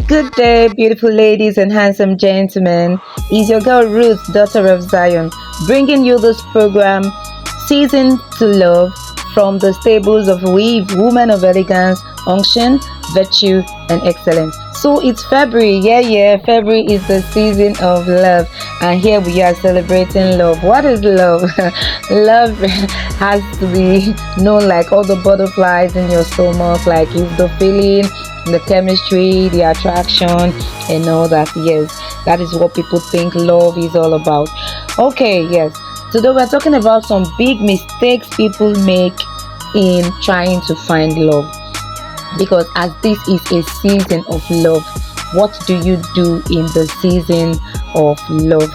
Good day, beautiful ladies and handsome gentlemen. It's your girl Ruth, daughter of Zion, bringing you this program, Season to Love, from the stables of Weave, Woman of Elegance, Unction, Virtue, and Excellence. So it's February, yeah. February is the season of love, and here we are celebrating love. What is love? Love has to be known like all the butterflies in your stomach, like if the feeling, the chemistry, the attraction, and all that. Yes, that is what people think love is all about. Okay, yes. Today we're talking about some big mistakes people make in trying to find love. Because as this is a season of love, what do you do in the season of love?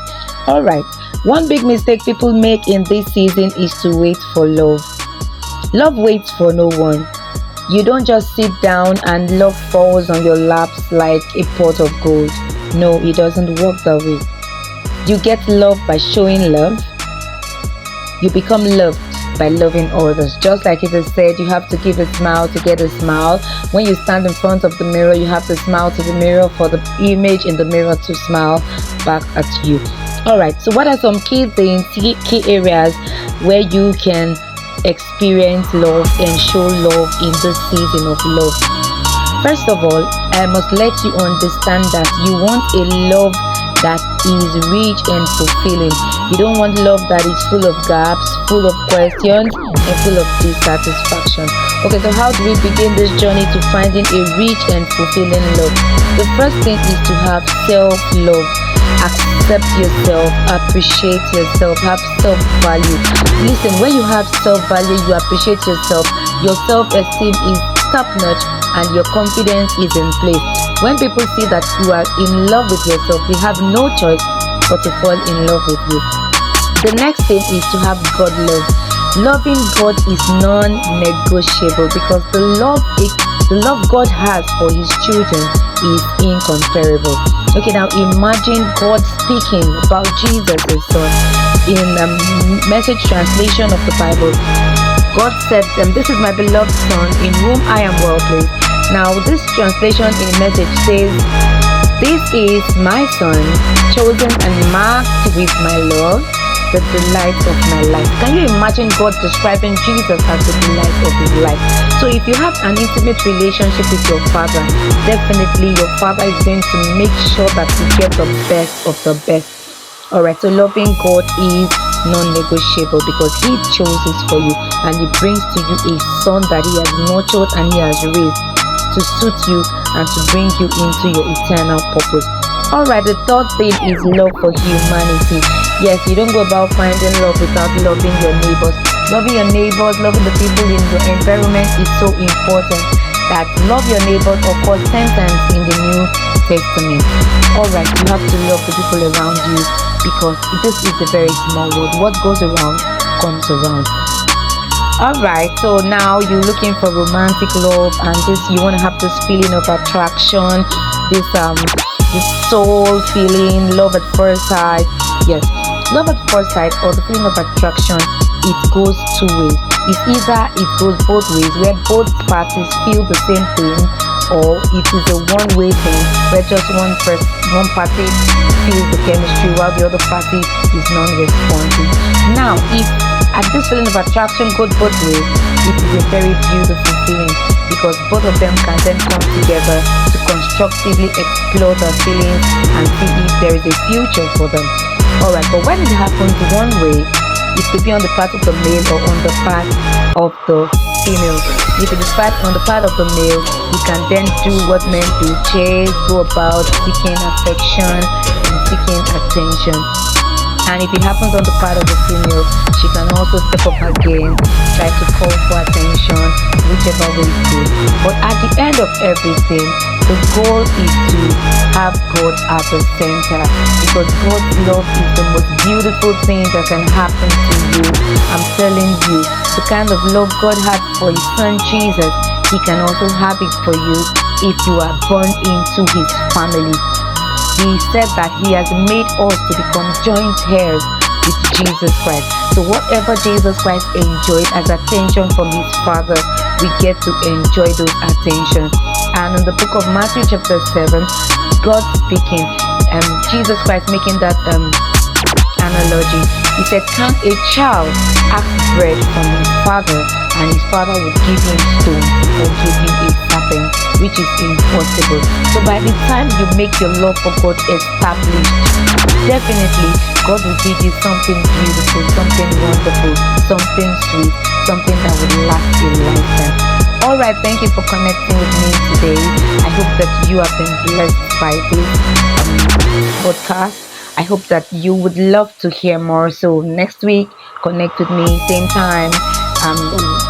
All right. One big mistake people make in this season is to wait for love. Love waits for no one. You don't just sit down and love falls on your laps like a pot of gold. No, it doesn't work that way. You get love by showing love. You become loved by loving others. Just like it is said, you have to give a smile to get a smile. When you stand in front of the mirror, you have to smile to the mirror for the image in the mirror to smile back at you. Alright, so what are some key things, key areas where you can experience love and show love in this season of love? First of all, I must let you understand that you want a love that is rich and fulfilling. You don't want love that is full of gaps, full of questions, and full of dissatisfaction. Okay, so how do we begin this journey to finding a rich and fulfilling love? The first thing is to have self-love. Accept yourself, appreciate yourself, have self-value. Listen, when you have self-value, you appreciate yourself, your self-esteem is top-notch, and your confidence is in place. When people see that you are in love with yourself, they have no choice but to fall in love with you. The next thing is to have God love. Loving God is non-negotiable because the love God has for his children is incomparable. Okay, now imagine God speaking about Jesus, his son, in a message translation of the Bible. God said, "This is my beloved son in whom I am well pleased." Now, this translation in the message says, "This is my son, chosen and marked with my love, the delight of my life." Can you imagine God describing Jesus as the delight of his life? So if you have an intimate relationship with your father, definitely your father is going to make sure that you get the best of the best. Alright, so loving God is non-negotiable because he chooses for you and he brings to you a son that he has nurtured and he has raised to suit you and to bring you into your eternal purpose. Alright, the third thing is love for humanity. Yes, you don't go about finding love without loving your neighbors. Loving your neighbors, loving the people in your environment is so important. That love your neighbors occurs 10 times in the New Testament. Alright, you have to love the people around you because this is a very small world. What goes around comes around. Alright, so now you're looking for romantic love and you want to have this feeling of attraction, this soul feeling, love at first sight. Yes, love at first sight or the feeling of attraction, it goes two ways. It's either it goes both ways where both parties feel the same thing, or it is a one-way thing where just one party feels the chemistry while the other party is non-responsive. Now, if at this feeling of attraction goes both ways, it is a very beautiful feeling because both of them can then come together to constructively explore their feelings and see if there is a future for them. Alright, but when it happens one way, it could be on the part of the male or on the part of the female. If it is on the part of the male, you can then do what men do, chase, go about seeking affection and seeking attention. And if it happens on the part of the female, she can also step up her game, try to call for attention, whichever way it goes. But at the end of everything, the goal is to have God at the center because God's love is the most beautiful thing that can happen to you. I'm telling you, the kind of love God had for his son Jesus, he can also have it for you if you are born into his family. He said that he has made us to become joint heirs with Jesus Christ. So whatever Jesus Christ enjoyed as attention from his Father, we get to enjoy those attentions. And in the book of Matthew chapter 7, God speaking, Jesus Christ making that analogy. He said, can a child ask bread from his father, and his father would give him stone or give him a serpent, which is impossible. So by the time you make your love for God established, definitely God will give you something beautiful, something wonderful, something sweet, something that will last a lifetime. Alright, thank you for connecting with me today. I hope that you have been blessed by this podcast. I hope that you would love to hear more. So next week, connect with me, same time.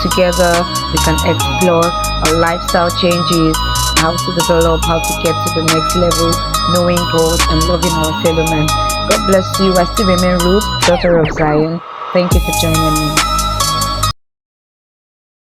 Together we can explore our lifestyle changes, how to develop, how to get to the next level, knowing God and loving our fellow man. God bless you. I still remain Ruth, daughter of Zion. Thank you for joining me.